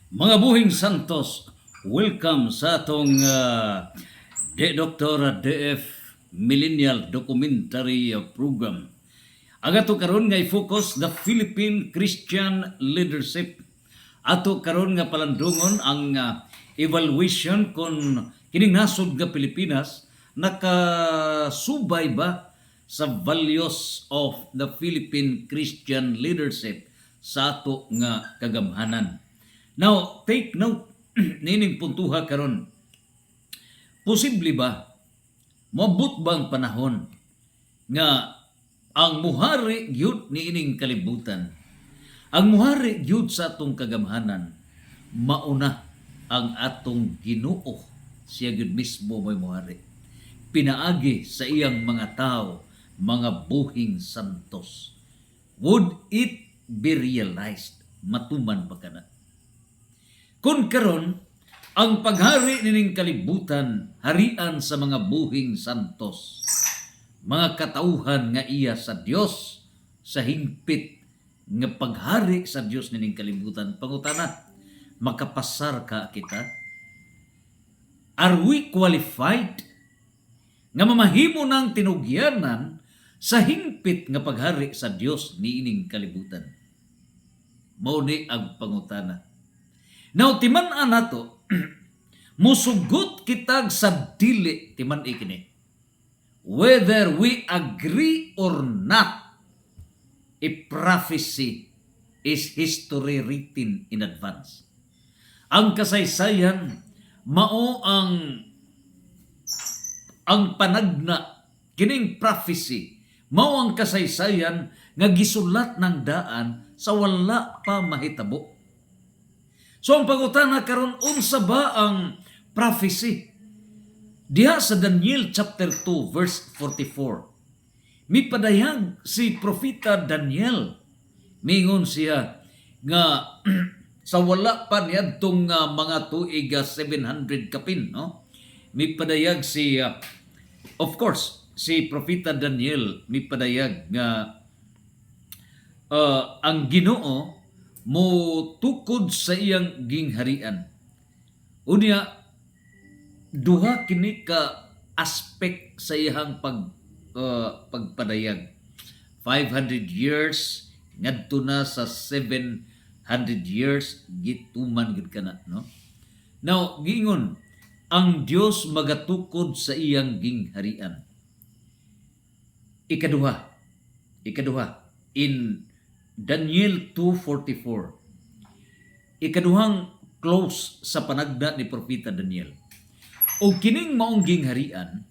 Mga buhing santos, welcome sa atong Dr. DF Millennial Documentary Program. Ang ato karon nga i-focus the Philippine Christian Leadership. Ato karon nga palandungon ang evaluation kung kining nasod nga Pilipinas nakasubay ba sa values of the Philippine Christian leadership sa ato nga kagamhanan. Now, take note, nining puntuha karon. Posible ba, moabot ba ang panahon nga ang muhari gyud ni ining kalibutan, ang muhari gyud sa atong kagamhanan, mauna ang atong Ginoo, siya gyud mismo may muhari. Pinaagi sa iyang mga tao, mga buhing santos. Would it be realized? Matuman ba kana? Kung karon ang paghari nining kalibutan harian sa mga buhing santos, mga katauhan nga iya sa Dios, sa hingpit nga paghari sa Dios nining kalibutan, pangutana, makapasar ka kita? Are we qualified nga mamahimo ng tinugyanan sa hingpit nga paghari sa Dios niining kalibutan? Mao ni ang pangutana. Now, timan-an nato, musugot kitag sa dili, timan ikini. Whether we agree or not, a prophecy is history written in advance. Ang kasaysayan, mao ang panagna, kining prophecy, mao ang kasaysayan nga gisulat ng daan sa wala pa mahitabo. So ang pangutana karon, unsa ba ang prophecy? Diha sa Daniel chapter 2 verse 44. Mipadayag si propeta Daniel. Mingon siya nga sa wala pa niadtong mga tuig 700 kapin, no? Mipadayag si of course si propeta Daniel mipadayag nga ang Ginoo mo tukod sa iyang gingharian. Unya, duha kini ka aspect sa iyang pagpadayag. 500 years ngadto na sa 700 years gituman gid kana, no? Now, giingon ang Dios magatukod sa iyang gingharian. Ikaduha in Daniel 2:44. Ikaduhang close sa panagda ni propeta Daniel. O kining maong gingharian,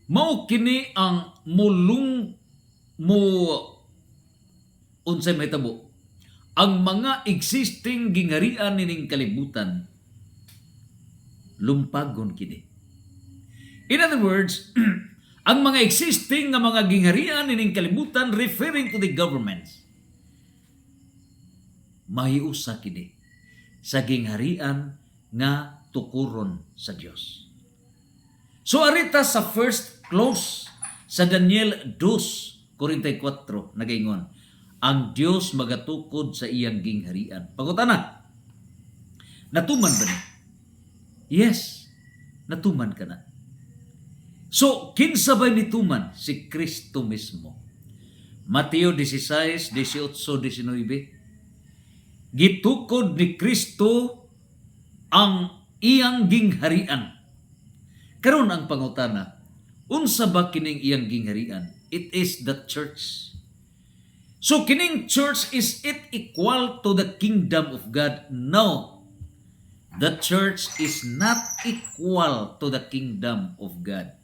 mao kini ang unsay mahitabo. Ang mga existing gingharian nining kalibutan lumpagon kini. In other words, ang mga existing nga mga gingharian nining kalibutan referring to the governments, mahiusa kini sa gingharian nga tukuron sa Dios. So arita sa first clause sa Daniel 2:44 nagaingon, ang Dios magatukod sa iyang gingharian. Pangutana, natuman ba ni? Yes, natuman ka na. So, kinsa ba nituman? Si Kristo mismo. Mateo 16:18-19. Gitukod ni Kristo ang iyang gingharian. Karon ang pangutana, unsa ba kining iyang gingharian? It is the church. So kining church, is it equal to the kingdom of God? No. The church is not equal to the kingdom of God.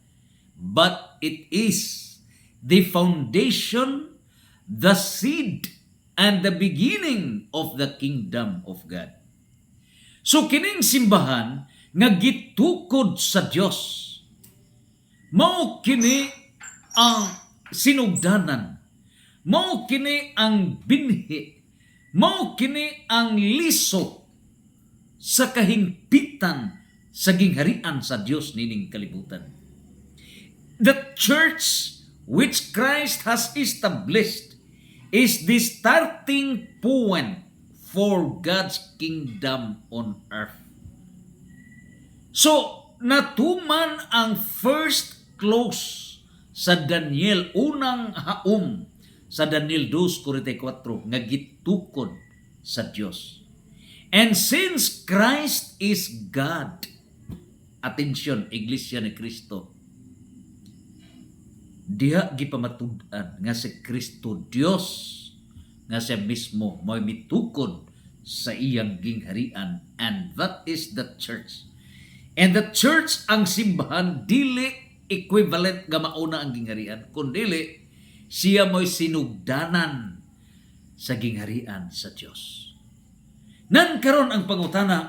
But it is the foundation, the seed, and the beginning of the kingdom of God. So kining simbahan nga gitukod sa Dios, mao kini ang sinugdanan, mao kini ang binhi, mao kini ang liso sa kahingpitan sa gingharian sa Dios nining kalibutan. The church which Christ has established is the starting point for God's kingdom on earth. So, natuman ang first clause sa Daniel, unang haom sa Daniel 2:44 nga gitukod sa Dios. And since Christ is God, atensyon, Iglesia ni Cristo, diha gipamatud-an nga si Kristo Dios, nga siya mismo mo'y mitukod sa iyang gingharian, and that is the church. And the church, ang simbahan, dili equivalent nga mauna ang gingharian, kundili siya mo'y sinugdanan sa gingharian sa Dios. Nan karon ang pangutana,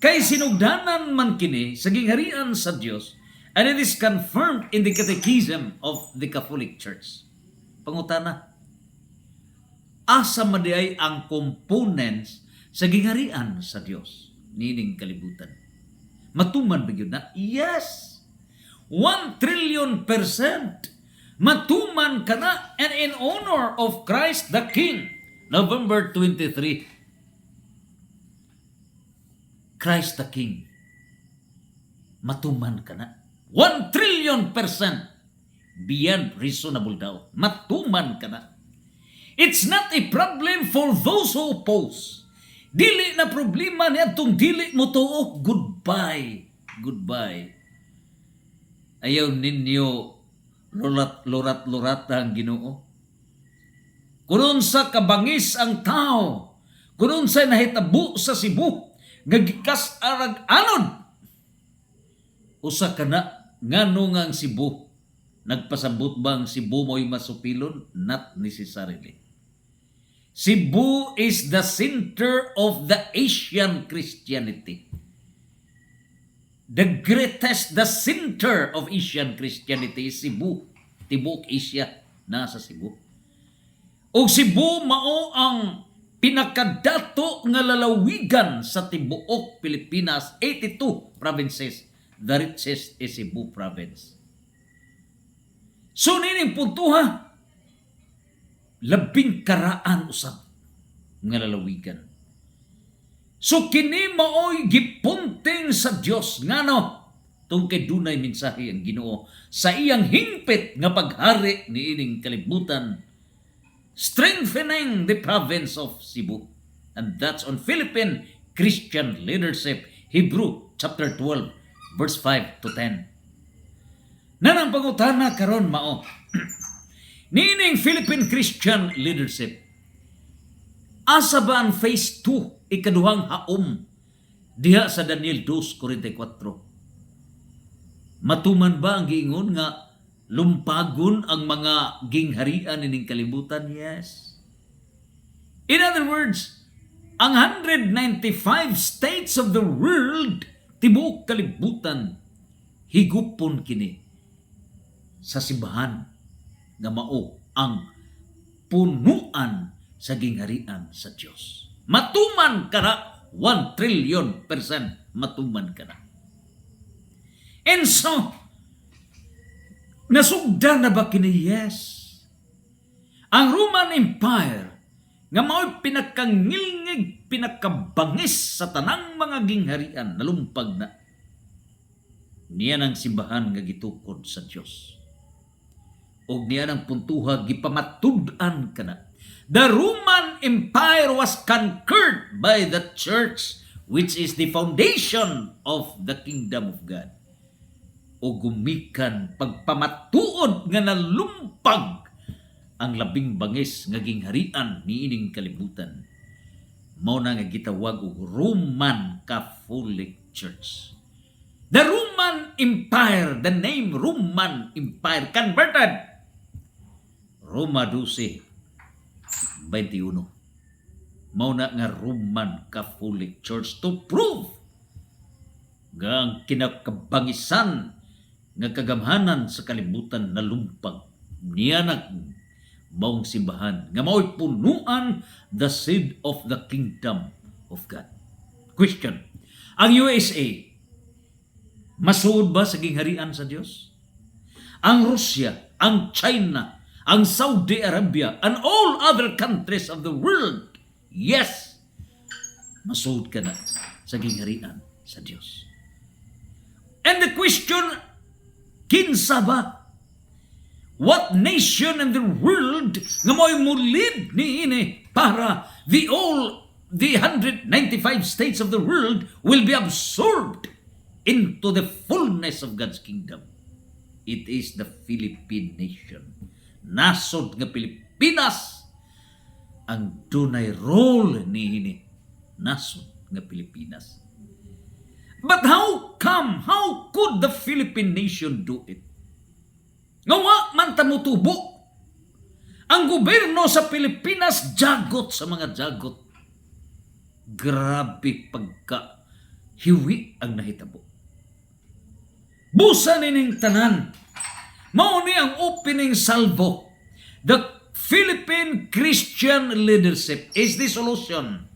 kay sinugdanan man kini sa gingharian sa Dios, and it is confirmed in the Catechism of the Catholic Church. Pangutana, asa madiay ang components sa gingharian sa Dios nining kalibutan? Matuman ba yun na? Yes! 1,000,000,000%. Matuman ka na, and in honor of Christ the King, November 23, Christ the King, matuman ka na. 1,000,000,000% beyond reasonable doubt. Matuman ka na. It's not a problem for those who oppose. Dili na problema niya itong dili mo tuo. Goodbye. Goodbye. Ayaw ninyo lurat-lurat ang Ginoo. Kunon sa kabangis ang tao, kunon sa nahitabo sa Cebu, gagikas arag anod. Usa ka na, ngano nga ang Cebu? Nagpasabot ba ang Cebu mo'y masupilon? Not necessarily. Cebu is the center of the Asian Christianity. The greatest, the center of Asian Christianity is Cebu. Tibuok Asia, nasa Cebu. O Cebu mao ang pinakadato nga lalawigan sa tibuok Pilipinas, 82 provinces. The richest is Cebu province. So nining puntuha, labing karaan usab nga lalawigan. So kini maoy gipunting sa Dios ngano tungkol dunay mensahe ang Ginoo sa iyang hingpit nga paghari niining kalibutan, strengthening the province of Cebu. And that's on Philippine Christian Leadership, Hebrew chapter 12 verse 5 to 10. Nanang pangutana karon mao. Nining Philippine Christian Leadership, asa ba ang phase 2, ikaduhang haom diha sa Daniel 2:44? Matuman ba ang giingon nga lumpagon ang mga gingharian nining kalibutan? Yes. In other words, ang 195 states of the world, tibuok kalibutan, higupon kini sa simbahan nga mao ang punuan sa gingharian sa Dios. Matuman ka na, 1,000,000,000% matuman ka na. And so, nasugdan na ba kini? Yes. Ang Roman Empire nga mao'y pinakangilngig, pinakabangis sa tanang mga gingharian, nalumpag na. Niyan ang simbahan nga gitukod sa Dios. O niyan ang puntuha, gipamatud-an ka na. The Roman Empire was conquered by the church, which is the foundation of the kingdom of God. O gumikan pagpamatuod nga nalumpag ang labing bangis nga gingharian niining kalibutan. Mao na nga gitawag og Roman Catholic Church. The Roman Empire, the name Roman Empire converted Roma 12:21. Mao na nga Roman Catholic Church to prove nga ang kinakabangisan nga kagamhanan sa kalibutan na lumpag. Niyanak maong simbahan nga mao'y punuan the seed of the kingdom of God. Question: ang USA masuod ba sa gingharian sa Dios? Ang Russia, ang China, ang Saudi Arabia, and all other countries of the world, yes, masud ka na sa gingharian sa Dios. And the question, kinsa ba? What nation in the world nga mo'y mulid niini para the 195 states of the world will be absorbed into the fullness of God's kingdom? It is the Philippine nation. Nasod nga Pilipinas ang dunay role niini. Nasod nga Pilipinas. But how could the Philippine nation do it? Ngawa man tamutubo. Ang gobyerno sa Pilipinas jagot sa mga jagot. Grabe pagka hiwi ang nahitabo. Busa nining tanan. Mao ni ang opening salvo. The Philippine Christian leadership is the solution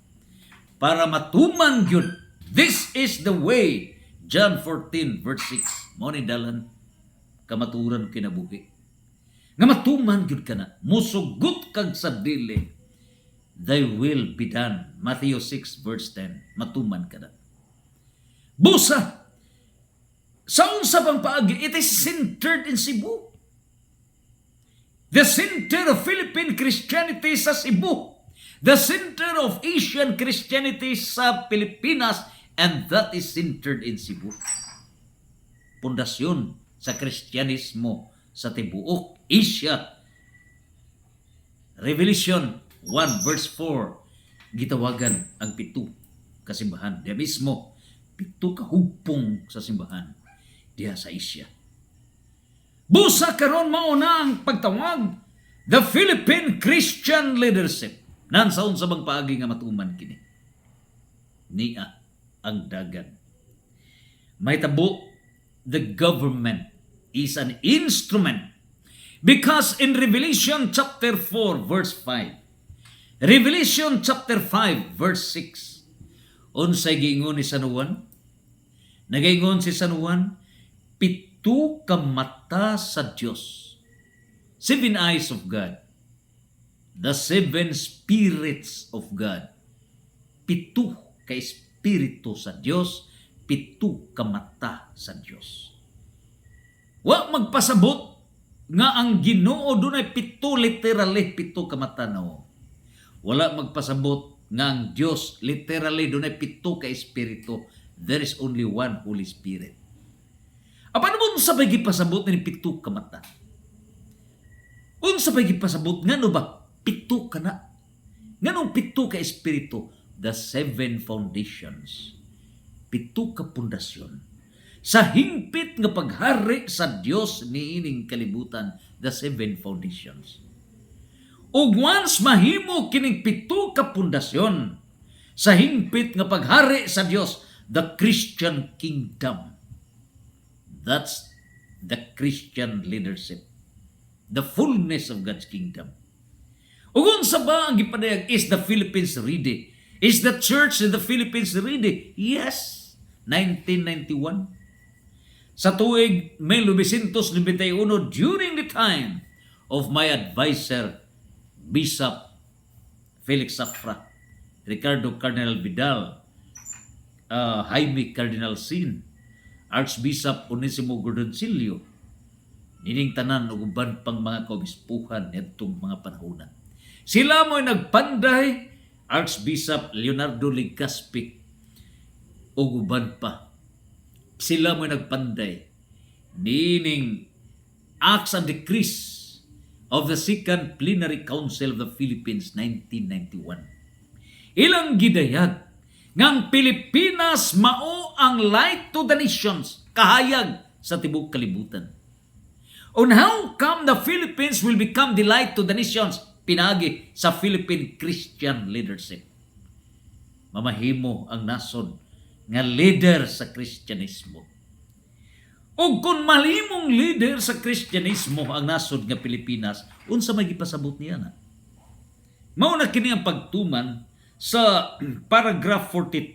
para matuman yun. This is the way. John 14 verse 6. Mao ni dalan kamaturan kinabuhi. Nga matuman gyud kana, musugot kag sa dili, thy will be done. Matthew 6 verse 10. Matuman kana. Busa sa unsa pang paagi, it is centered in Cebu. The center of Philippine Christianity sa Cebu. The center of Asian Christianity sa Pilipinas, and that is centered in Cebu. Pundasyon sa Kristyanismo sa tibuok Asia. Revelation 1 verse 4, gitawagan ang 7 kasimbahan. Diya mismo, 7 kahugpong sa simbahan diya sa Asia. Busa karon mao na ang pagtawag, the Philippine Christian leadership. Nansaon sa bang paagi nga matuman kini? Niya ang dagan. May tabo, the government is an instrument, because in Revelation chapter 4 verse 5, Revelation chapter 5 verse 6, unsay giingon ni San Juan? Nagaingon si San Juan, 7 ka mata sa Dios, 7 eyes of God, the 7 spirits of God. 7 ka espiritu sa Dios, 7 ka mata sa Dios. Wa magpasabot nga ang Ginoo dunay 7 literally 7 ka mata, no. Wala magpasabot nga ang Dios literally dunay 7 ka espiritu. There is only one Holy Spirit. Paano mo sabay gipasabot ni 7 ka mata? Unsa bay gipasabot ngano ba 7 ka na? Nganong 7 ka espiritu? The 7 foundations. 7 ka pundasyon. Sa hingpit nga paghari sa Dios niining kalibutan, the 7 foundations. Ug once mahimo kining 7 ka pundasyon sa hingpit nga paghari sa Dios, the Christian kingdom. That's the Christian leadership. The fullness of God's kingdom. Ug unsa ba ang gipadayag, is the Philippines ready? Is the church in the Philippines ready? Yes. 1991. Sa tuig 1991, during the time of my advisor, Bishop Felix Safra, Ricardo Cardinal Vidal, Jaime Cardinal Sin, Archbishop Onesimo Gordoncillo, nining tanan ug uban pang mga kaobispuhan nitong mga panahon. Sila mo'y nagpanday, Archbishop Leonardo Legazpi ug uban pa. Sila mo'y nagpanday nining Acts and Decrees of the Second Plenary Council of the Philippines 1991. Ilang gidayag ngang Pilipinas mao ang light to the nations, kahayag sa tibuok kalibutan. On how come the Philippines will become the light to the nations? Pinagi sa Philippine Christian leadership. Mamahimo ang nasod nga leader sa Kristyanismo. O kung malimong leader sa Kristyanismo ang nasod nga Pilipinas, unsa may gipasabot niya na? Mao na kini ang pagtuman sa paragraph 42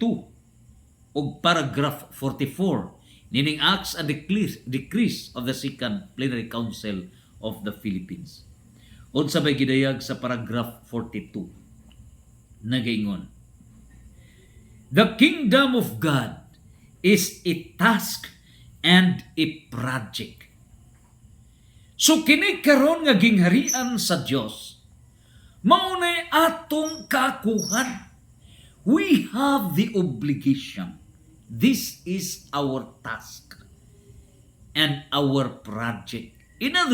o paragraph 44 nining Acts and Decrees of the Second Plenary Council of the Philippines. Unsa may gidayag sa paragraph 42? Nagaingon, The kingdom of God is a task and a project. So kini karon nga gingharian sa Dios, maunay atong kakuhan. We have the obligation. This is our task and our project. In other